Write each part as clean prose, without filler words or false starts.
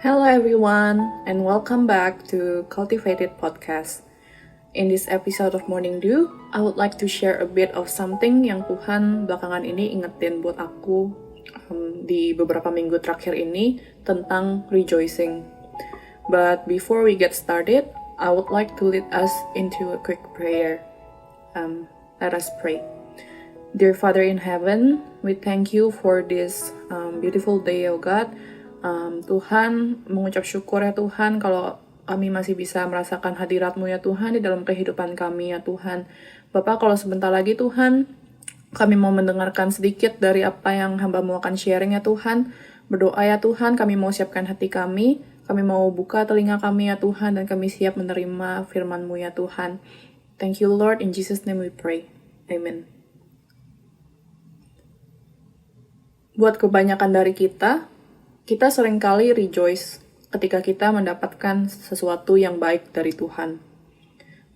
Hello everyone, and welcome back to Cultivated Podcast. In this episode of Morning Dew, I would like to share a bit of something yang Tuhan belakangan ini ingetin buat aku di beberapa minggu terakhir ini tentang rejoicing. But before we get started, I would like to lead us into a quick prayer. Let us pray. Dear Father in heaven, we thank you for this beautiful day, oh God. Tuhan, mengucap syukur ya Tuhan kalau kami masih bisa merasakan hadirat-Mu ya Tuhan di dalam kehidupan kami ya Tuhan. Bapak, kalau sebentar lagi Tuhan, kami mau mendengarkan sedikit dari apa yang hamba-Mu akan sharing ya Tuhan. Berdoa ya Tuhan, kami mau siapkan hati kami mau buka telinga kami ya Tuhan, dan kami siap menerima firman-Mu ya Tuhan. Thank you Lord, in Jesus' name we pray. Amen. Buat kebanyakan dari kita seringkali rejoice ketika kita mendapatkan sesuatu yang baik dari Tuhan.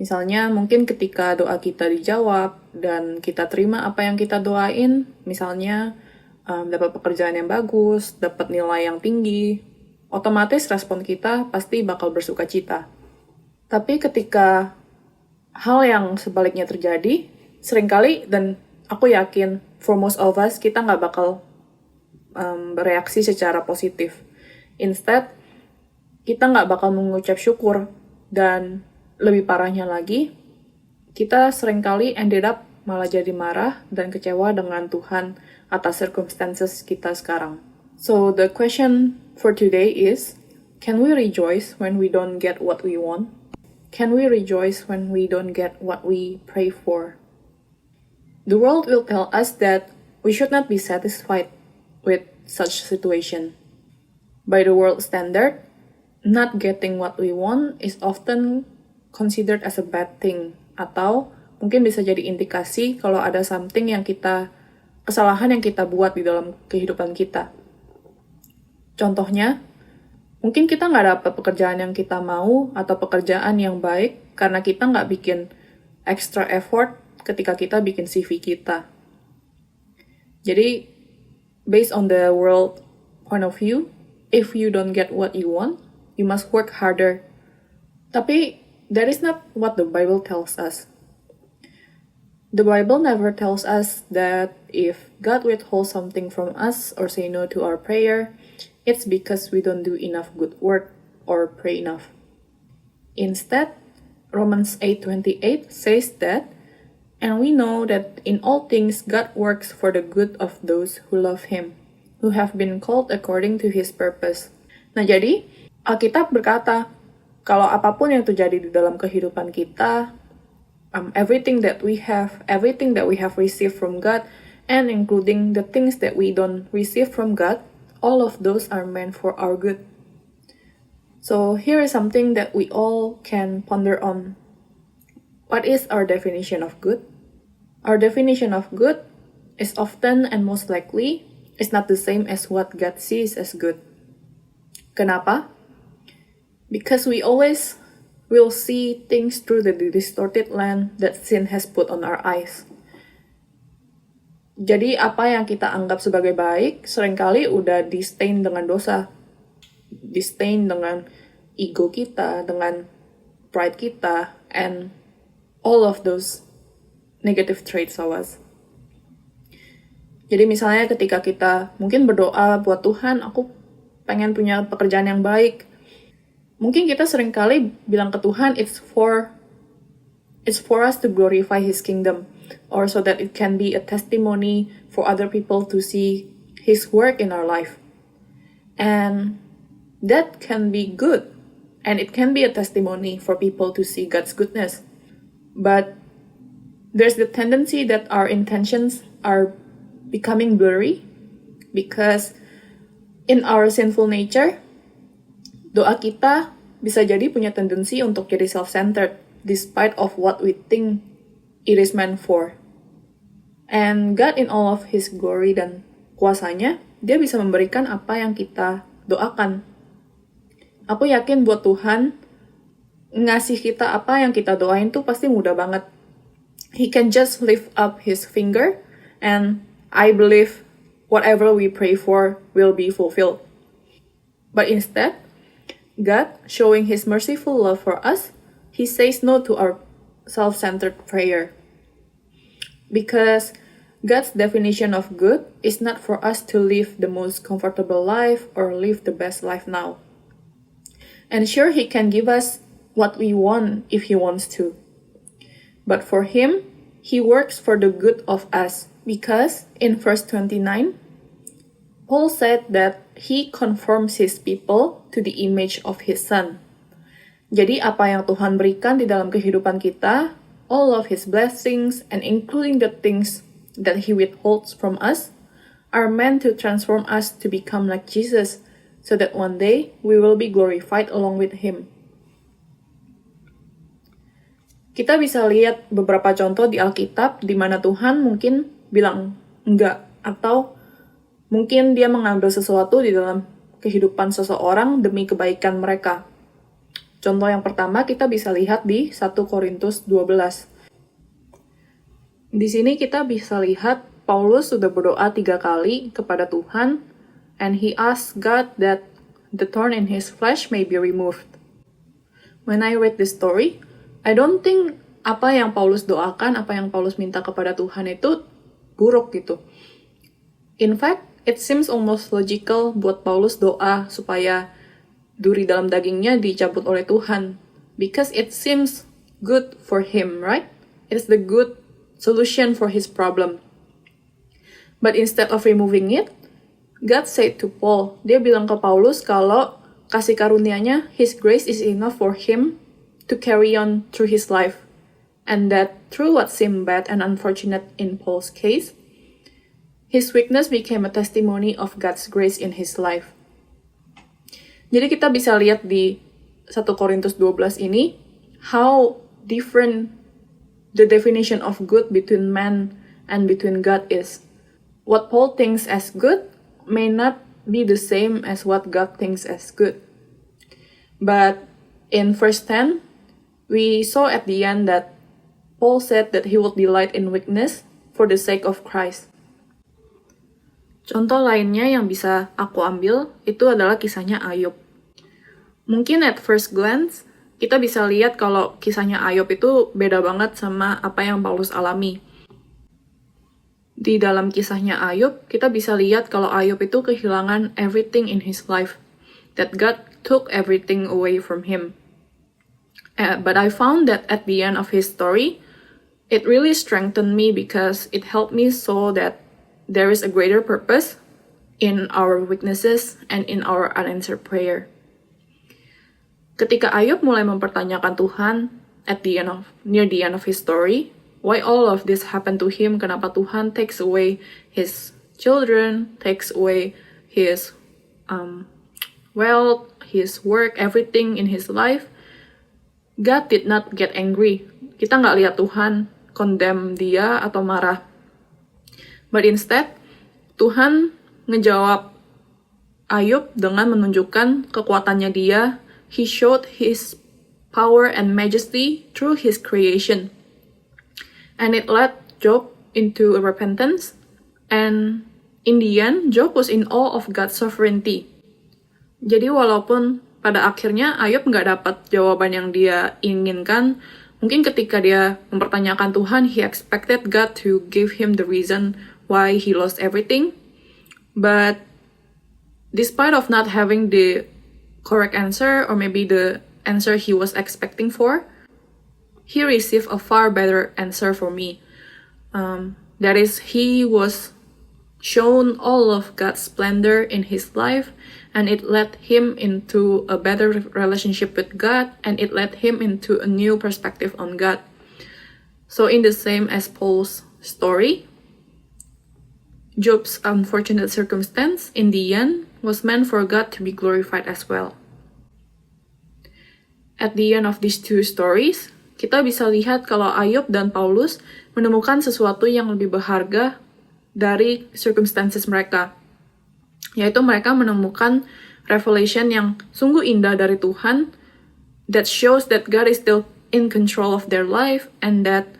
Misalnya, mungkin ketika doa kita dijawab dan kita terima apa yang kita doain, misalnya dapat pekerjaan yang bagus, dapat nilai yang tinggi, otomatis respon kita pasti bakal bersuka cita. Tapi ketika hal yang sebaliknya terjadi, seringkali, dan aku yakin for most of us, kita nggak bakal bereaksi secara positif. Instead, kita nggak bakal mengucap syukur, dan lebih parahnya lagi, kita seringkali ended up malah jadi marah dan kecewa dengan Tuhan atas circumstances kita sekarang. So the question for today is, can we rejoice when we don't get what we want? Can we rejoice when we don't get what we pray for? The world will tell us that we should not be satisfied with such situation. By the world standard, not getting what we want is often considered as a bad thing, atau mungkin bisa jadi indikasi kalau ada kesalahan yang kita buat di dalam kehidupan kita. Contohnya, mungkin kita nggak dapat pekerjaan yang kita mau atau pekerjaan yang baik karena kita nggak bikin extra effort ketika kita bikin CV kita. Jadi, based on the world point of view, if you don't get what you want, you must work harder. Tapi that is not what the Bible tells us. The Bible never tells us that if God withholds something from us or say no to our prayer, it's because we don't do enough good work or pray enough. Instead, Romans 8:28 says that, and we know that in all things God works for the good of those who love Him, who have been called according to His purpose. Nah, jadi Alkitab berkata, kalau apapun yang terjadi di dalam kehidupan kita, everything that we have received from God, and including the things that we don't receive from God, all of those are meant for our good. So here is something that we all can ponder on. What is our definition of good? Our definition of good is often and most likely is not the same as what God sees as good. Kenapa? Because we always will see things through the distorted lens that sin has put on our eyes. Jadi apa yang kita anggap sebagai baik seringkali udah distain dengan dosa. Distain dengan ego kita, dengan pride kita, and all of those negative traits of us. Jadi misalnya ketika kita mungkin berdoa buat Tuhan, aku pengen punya pekerjaan yang baik. Mungkin kita seringkali bilang ke Tuhan, it's for us to glorify His kingdom, or so that it can be a testimony for other people to see His work in our life. And that can be good, and it can be a testimony for people to see God's goodness. But there's the tendency that our intentions are becoming blurry because in our sinful nature, doa kita bisa jadi punya tendensi untuk jadi self-centered despite of what we think it is meant for. And God in all of His glory dan kuasanya, Dia bisa memberikan apa yang kita doakan. Aku yakin buat Tuhan, ngasih kita apa yang kita doain tuh pasti mudah banget. He can just lift up His finger, and I believe whatever we pray for will be fulfilled. But instead, God, showing His merciful love for us, He says no to our self-centered prayer. Because God's definition of good is not for us to live the most comfortable life or live the best life now. And sure, He can give us what we want if He wants to. But for Him, He works for the good of us, because in verse 29, Paul said that He conforms His people to the image of His Son. Jadi apa yang Tuhan berikan di dalam kehidupan kita, all of His blessings and including the things that He withholds from us, are meant to transform us to become like Jesus, so that one day we will be glorified along with Him. Kita bisa lihat beberapa contoh di Alkitab di mana Tuhan mungkin bilang enggak, atau mungkin Dia mengambil sesuatu di dalam kehidupan seseorang demi kebaikan mereka. Contoh yang pertama kita bisa lihat di 1 Korintus 12. Di sini kita bisa lihat Paulus sudah berdoa 3 kali kepada Tuhan, and he asked God that the thorn in his flesh may be removed. When I read this story, I don't think apa yang Paulus doakan, apa yang Paulus minta kepada Tuhan itu buruk gitu. In fact, it seems almost logical buat Paulus doa supaya duri dalam dagingnya dicabut oleh Tuhan. Because it seems good for him, right? It's the good solution for his problem. But instead of removing it, God said to Paul, Dia bilang ke Paulus kalau kasih karunia-Nya, His grace is enough for him to carry on through his life. And that through what seemed bad and unfortunate in Paul's case, his weakness became a testimony of God's grace in his life. Jadi kita bisa lihat di 1 Korintus 12 ini, how different the definition of good between man and between God is. What Paul thinks as good may not be the same as what God thinks as good. But in verse 10, we saw at the end that Paul said that he would delight in weakness for the sake of Christ. Contoh lainnya yang bisa aku ambil itu adalah kisahnya Ayub. Mungkin at first glance, kita bisa lihat kalau kisahnya Ayub itu beda banget sama apa yang Paulus alami. Di dalam kisahnya Ayub, kita bisa lihat kalau Ayub itu kehilangan everything in his life. That God took everything away from him. But I found that at the end of his story, it really strengthened me because it helped me so that there is a greater purpose in our weaknesses and in our unanswered prayer. Ketika Ayub mulai mempertanyakan Tuhan near the end of his story, why all of this happened to him, kenapa Tuhan takes away his children, takes away his wealth, his work, everything in his life, God did not get angry. Kita nggak lihat Tuhan condemn dia atau marah. But instead, Tuhan ngejawab Ayub dengan menunjukkan kekuatannya dia. He showed his power and majesty through his creation. And it led Job into repentance. And in the end, Job was in awe of God's sovereignty. Jadi walaupun pada akhirnya Ayub nggak dapat jawaban yang dia inginkan, mungkin ketika dia mempertanyakan Tuhan, he expected God to give him the reason why he lost everything. But despite of not having the correct answer, or maybe the answer he was expecting for, he received a far better answer for me. That is, he was shown all of God's splendor in his life, and it led him into a better relationship with God, and it led him into a new perspective on God. So in the same as Paul's story, Job's unfortunate circumstance in the end was meant for God to be glorified as well. At the end of these two stories, kita bisa lihat kalau Ayub dan Paulus menemukan sesuatu yang lebih berharga dari circumstances mereka. Yaitu mereka menemukan revelation yang sungguh indah dari Tuhan that shows that God is still in control of their life, and that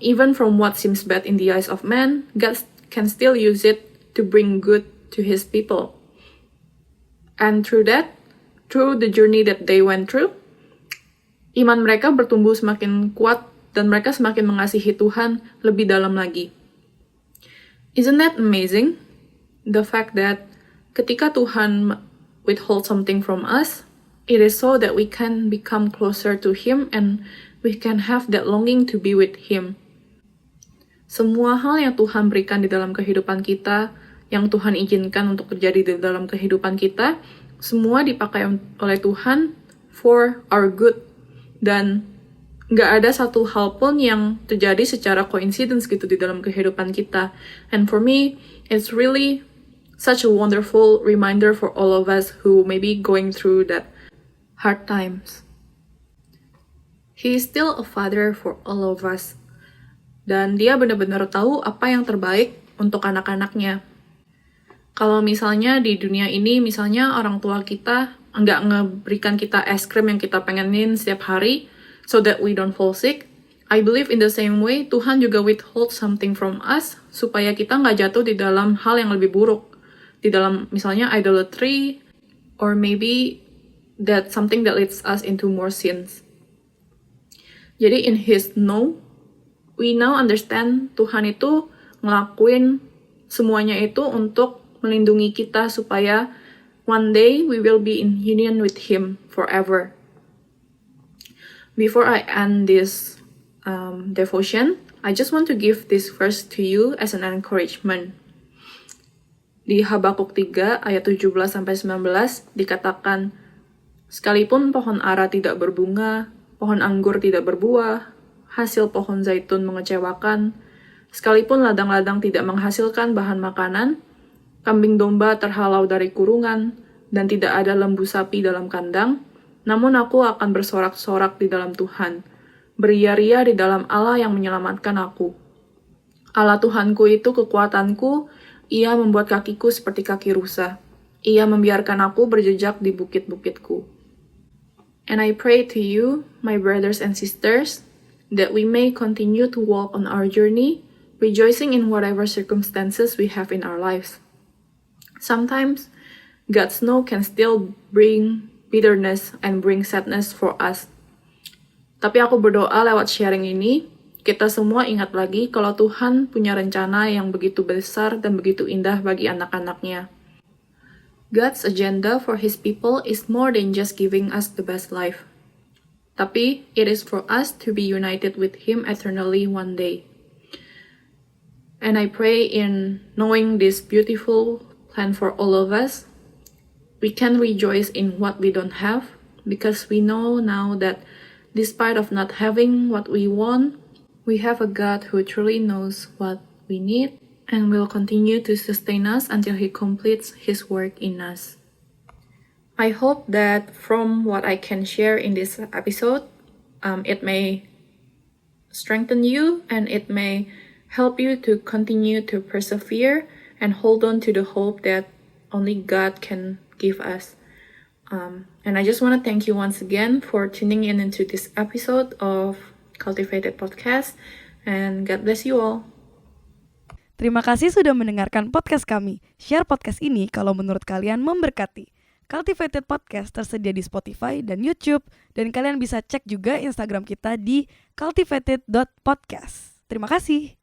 even from what seems bad in the eyes of man, God can still use it to bring good to his people. And through that, through the journey that they went through, iman mereka bertumbuh semakin kuat dan mereka semakin mengasihi Tuhan lebih dalam lagi. Isn't that amazing? The fact that ketika Tuhan withhold something from us, it is so that we can become closer to Him and we can have that longing to be with Him. Semua hal yang Tuhan berikan di dalam kehidupan kita, yang Tuhan izinkan untuk terjadi di dalam kehidupan kita, semua dipakai oleh Tuhan for our good. Dan nggak ada satu hal pun yang terjadi secara coincidence gitu di dalam kehidupan kita. And for me, it's really such a wonderful reminder for all of us who may be going through that hard times. He is still a father for all of us. Dan dia benar-benar tahu apa yang terbaik untuk anak-anaknya. Kalau misalnya di dunia ini, misalnya orang tua kita nggak ngeberikan kita es krim yang kita pengenin setiap hari, so that we don't fall sick, I believe in the same way, Tuhan juga withhold something from us, supaya kita nggak jatuh di dalam hal yang lebih buruk. Di dalam misalnya idolatry, or maybe that something that leads us into more sins. Jadi in His no, we now understand Tuhan itu ngelakuin semuanya itu untuk melindungi kita supaya one day we will be in union with Him forever. Before I end this devotion, I just want to give this verse to you as an encouragement. Di Habakuk 3 ayat 17-19 dikatakan, sekalipun pohon ara tidak berbunga, pohon anggur tidak berbuah, hasil pohon zaitun mengecewakan, sekalipun ladang-ladang tidak menghasilkan bahan makanan, kambing domba terhalau dari kurungan, dan tidak ada lembu sapi dalam kandang, namun aku akan bersorak-sorak di dalam Tuhan, beria-ria di dalam Allah yang menyelamatkan aku. Allah Tuhanku itu kekuatanku, Ia membuat kakiku seperti kaki rusa. Ia membiarkan aku berjejak di bukit-bukitku. And I pray to you, my brothers and sisters, that we may continue to walk on our journey, rejoicing in whatever circumstances we have in our lives. Sometimes, God's no can still bring bitterness and bring sadness for us. Tapi aku berdoa lewat sharing ini, kita semua ingat lagi kalau Tuhan punya rencana yang begitu besar dan begitu indah bagi anak-anaknya. God's agenda for His people is more than just giving us the best life. Tapi, it is for us to be united with Him eternally one day. And I pray in knowing this beautiful plan for all of us, we can rejoice in what we don't have, because we know now that despite of not having what we want, we have a God who truly knows what we need and will continue to sustain us until He completes His work in us. I hope that from what I can share in this episode, it may strengthen you and it may help you to continue to persevere and hold on to the hope that only God can give us. And I just want to thank you once again for tuning in into this episode of Cultivated Podcast, and God bless you all. Terima kasih sudah mendengarkan podcast kami. Share podcast ini kalau menurut kalian memberkati. Cultivated Podcast tersedia di Spotify dan YouTube, dan kalian bisa cek juga Instagram kita di cultivated.podcast. Terima kasih.